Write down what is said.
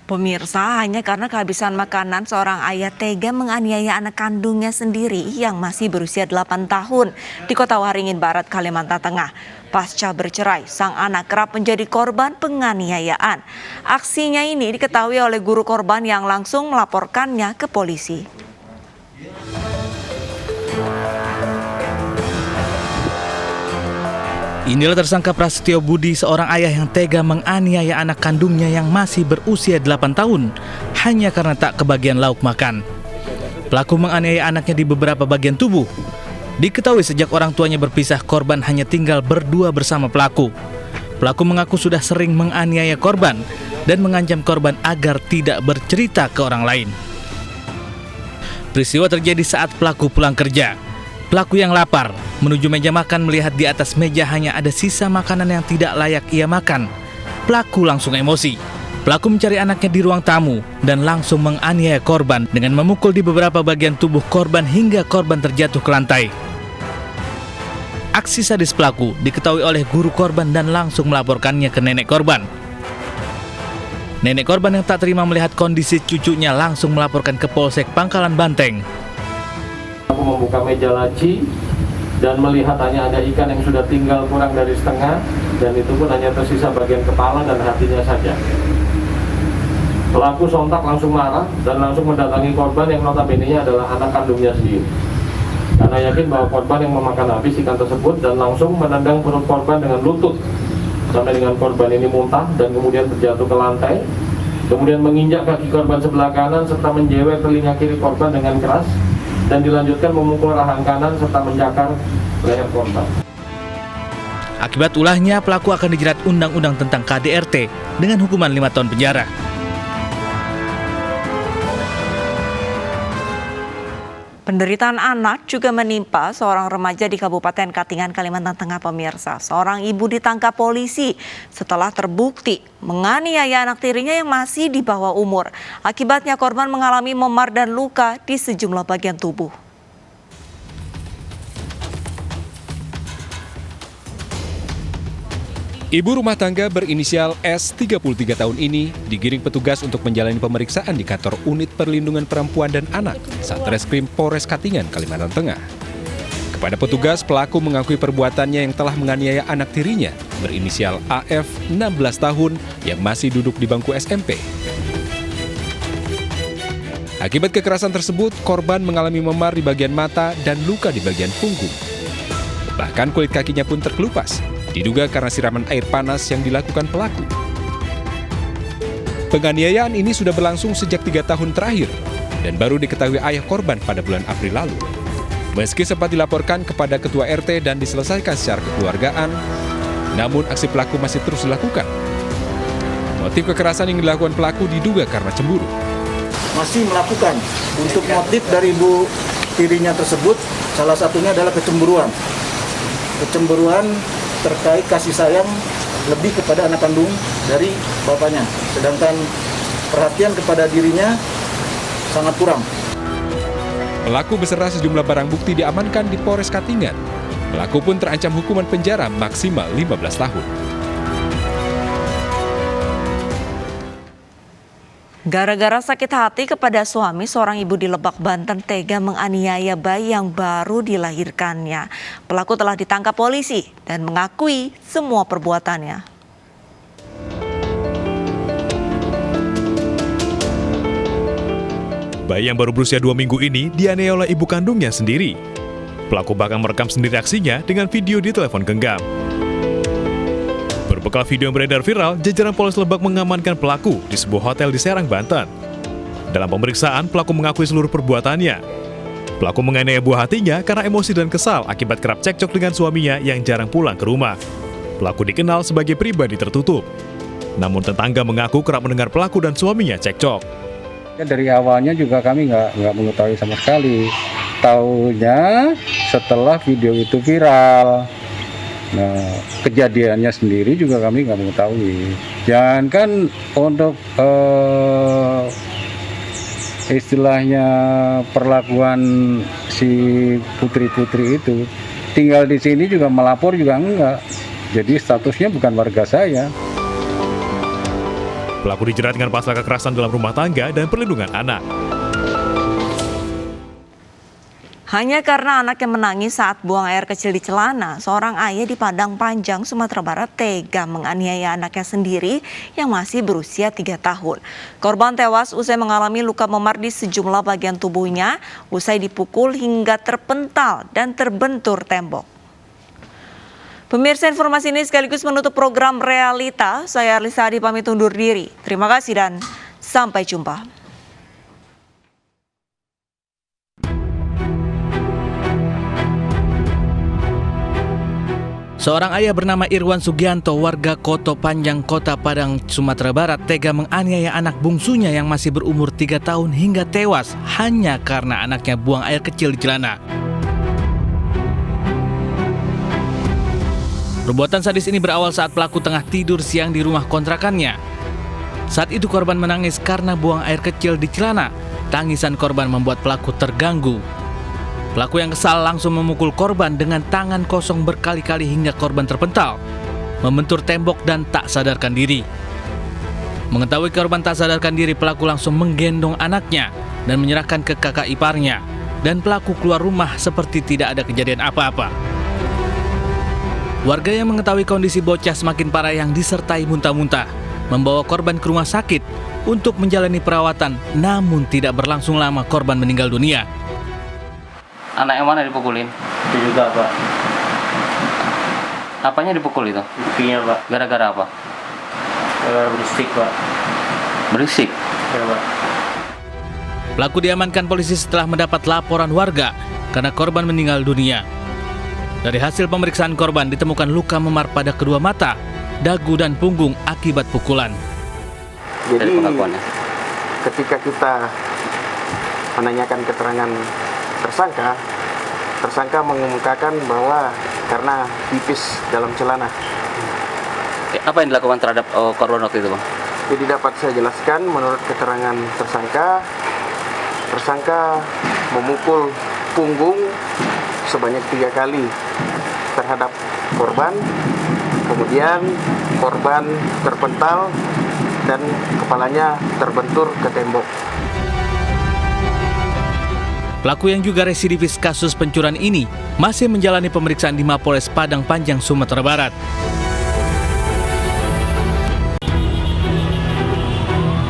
Pemirsa, hanya karena kehabisan makanan, seorang ayah tega menganiaya anak kandungnya sendiri yang masih berusia 8 tahun di Kota Waringin Barat, Kalimantan Tengah. Pasca bercerai, sang anak kerap menjadi korban penganiayaan. Aksinya ini diketahui oleh guru korban yang langsung melaporkannya ke polisi. Inilah tersangka Prasetyo Budi, seorang ayah yang tega menganiaya anak kandungnya yang masih berusia 8 tahun hanya karena tak kebagian lauk makan. Pelaku menganiaya anaknya di beberapa bagian tubuh. Diketahui sejak orang tuanya berpisah, korban hanya tinggal berdua bersama pelaku. Pelaku mengaku sudah sering menganiaya korban dan mengancam korban agar tidak bercerita ke orang lain. Peristiwa terjadi saat pelaku pulang kerja. Pelaku yang lapar menuju meja makan melihat di atas meja hanya ada sisa makanan yang tidak layak ia makan. Pelaku langsung emosi. Pelaku mencari anaknya di ruang tamu dan langsung menganiaya korban dengan memukul di beberapa bagian tubuh korban hingga korban terjatuh ke lantai. Aksi sadis pelaku diketahui oleh guru korban dan langsung melaporkannya ke nenek korban. Nenek korban yang tak terima melihat kondisi cucunya langsung melaporkan ke Polsek Pangkalan Banteng. Aku membuka meja laci dan melihat hanya ada ikan yang sudah tinggal kurang dari setengah, dan itu pun hanya tersisa bagian kepala dan hatinya saja. Pelaku sontak langsung marah dan langsung mendatangi korban yang notabene-nya adalah anak kandungnya sendiri. Karena yakin bahwa korban yang memakan habis ikan tersebut, dan langsung menendang perut korban dengan lutut sampai dengan korban ini muntah dan kemudian terjatuh ke lantai. Kemudian menginjak kaki korban sebelah kanan serta menjewer telinga kiri korban dengan keras, dan dilanjutkan memukul rahang kanan serta mencakar leher korban. Akibat ulahnya, pelaku akan dijerat Undang-Undang tentang KDRT dengan hukuman 5 tahun penjara. Penderitaan anak juga menimpa seorang remaja di Kabupaten Katingan, Kalimantan Tengah, pemirsa. Seorang ibu ditangkap polisi setelah terbukti menganiaya anak tirinya yang masih di bawah umur. Akibatnya korban mengalami memar dan luka di sejumlah bagian tubuh. Ibu rumah tangga berinisial S, 33 tahun ini, digiring petugas untuk menjalani pemeriksaan di kantor Unit Perlindungan Perempuan dan Anak, Satreskrim Polres Katingan, Kalimantan Tengah. Kepada petugas, pelaku mengakui perbuatannya yang telah menganiaya anak tirinya, berinisial AF, 16 tahun, yang masih duduk di bangku SMP. Akibat kekerasan tersebut, korban mengalami memar di bagian mata dan luka di bagian punggung. Bahkan kulit kakinya pun terkelupas. Diduga karena siraman air panas yang dilakukan pelaku. Penganiayaan ini sudah berlangsung sejak 3 tahun terakhir dan baru diketahui ayah korban pada bulan April lalu. Meski sempat dilaporkan kepada ketua RT dan diselesaikan secara kekeluargaan, namun aksi pelaku masih terus dilakukan. Motif kekerasan yang dilakukan pelaku diduga karena cemburu. Masih melakukan. Untuk motif dari ibu tirinya tersebut, salah satunya adalah kecemburuan. Kecemburuan terkait kasih sayang lebih kepada anak kandung dari bapaknya, sedangkan perhatian kepada dirinya sangat kurang. Pelaku beserta sejumlah barang bukti diamankan di Polres Katingan. Pelaku pun terancam hukuman penjara maksimal 15 tahun. Gara-gara sakit hati kepada suami, seorang ibu di Lebak, Banten tega menganiaya bayi yang baru dilahirkannya. Pelaku telah ditangkap polisi dan mengakui semua perbuatannya. Bayi yang baru berusia 2 minggu ini dianiaya oleh ibu kandungnya sendiri. Pelaku bahkan merekam sendiri aksinya dengan video di telepon genggam. Berbekal video yang beredar viral, jajaran Polres Lebak mengamankan pelaku di sebuah hotel di Serang, Banten. Dalam pemeriksaan, pelaku mengakui seluruh perbuatannya. Pelaku menganiaya buah hatinya karena emosi dan kesal akibat kerap cekcok dengan suaminya yang jarang pulang ke rumah. Pelaku dikenal sebagai pribadi tertutup. Namun tetangga mengaku kerap mendengar pelaku dan suaminya cekcok. Dari awalnya juga kami nggak mengetahui sama sekali. Taunya setelah video itu viral. Nah, kejadiannya sendiri juga kami nggak mengetahui. Jangankan untuk istilahnya perlakuan si putri-putri itu, tinggal di sini juga melapor juga enggak. Jadi statusnya bukan warga saya. Pelaku dijerat dengan pasal kekerasan dalam rumah tangga dan perlindungan anak. Hanya karena anaknya menangis saat buang air kecil di celana, seorang ayah di Padang Panjang, Sumatera Barat tega menganiaya anaknya sendiri yang masih berusia 3 tahun. Korban tewas usai mengalami luka memar di sejumlah bagian tubuhnya, usai dipukul hingga terpental dan terbentur tembok. Pemirsa, informasi ini sekaligus menutup program Realita. Saya Alisa Adi pamit undur diri. Terima kasih dan sampai jumpa. Seorang ayah bernama Irwan Sugianto, warga Koto Panjang, Kota Padang, Sumatera Barat, tega menganiaya anak bungsunya yang masih berumur 3 tahun hingga tewas hanya karena anaknya buang air kecil di celana. Perbuatan sadis ini berawal saat pelaku tengah tidur siang di rumah kontrakannya. Saat itu korban menangis karena buang air kecil di celana. Tangisan korban membuat pelaku terganggu. Pelaku yang kesal langsung memukul korban dengan tangan kosong berkali-kali hingga korban terpental, membentur tembok dan tak sadarkan diri. Mengetahui korban tak sadarkan diri, pelaku langsung menggendong anaknya dan menyerahkan ke kakak iparnya. Dan pelaku keluar rumah seperti tidak ada kejadian apa-apa. Warga yang mengetahui kondisi bocah semakin parah yang disertai muntah-muntah, membawa korban ke rumah sakit untuk menjalani perawatan, namun tidak berlangsung lama korban meninggal dunia. Anak yang mana dipukulin? Itu juga, Pak. Apanya dipukul itu? Pipinya, Pak. Gara-gara apa? Berisik, Pak. Berisik? Ya, Pak. Pelaku diamankan polisi setelah mendapat laporan warga karena korban meninggal dunia. Dari hasil pemeriksaan korban ditemukan luka memar pada kedua mata, dagu dan punggung akibat pukulan. Jadi ketika kita menanyakan keterangan tersangka mengemukakan bahwa karena pipis dalam celana. Apa yang dilakukan terhadap korban waktu itu, Bang? Jadi dapat saya jelaskan menurut keterangan tersangka memukul punggung sebanyak 3 kali terhadap korban, kemudian korban terpental dan kepalanya terbentur ke tembok. Pelaku yang juga residivis kasus pencurian ini masih menjalani pemeriksaan di Mapolres Padang Panjang, Sumatera Barat.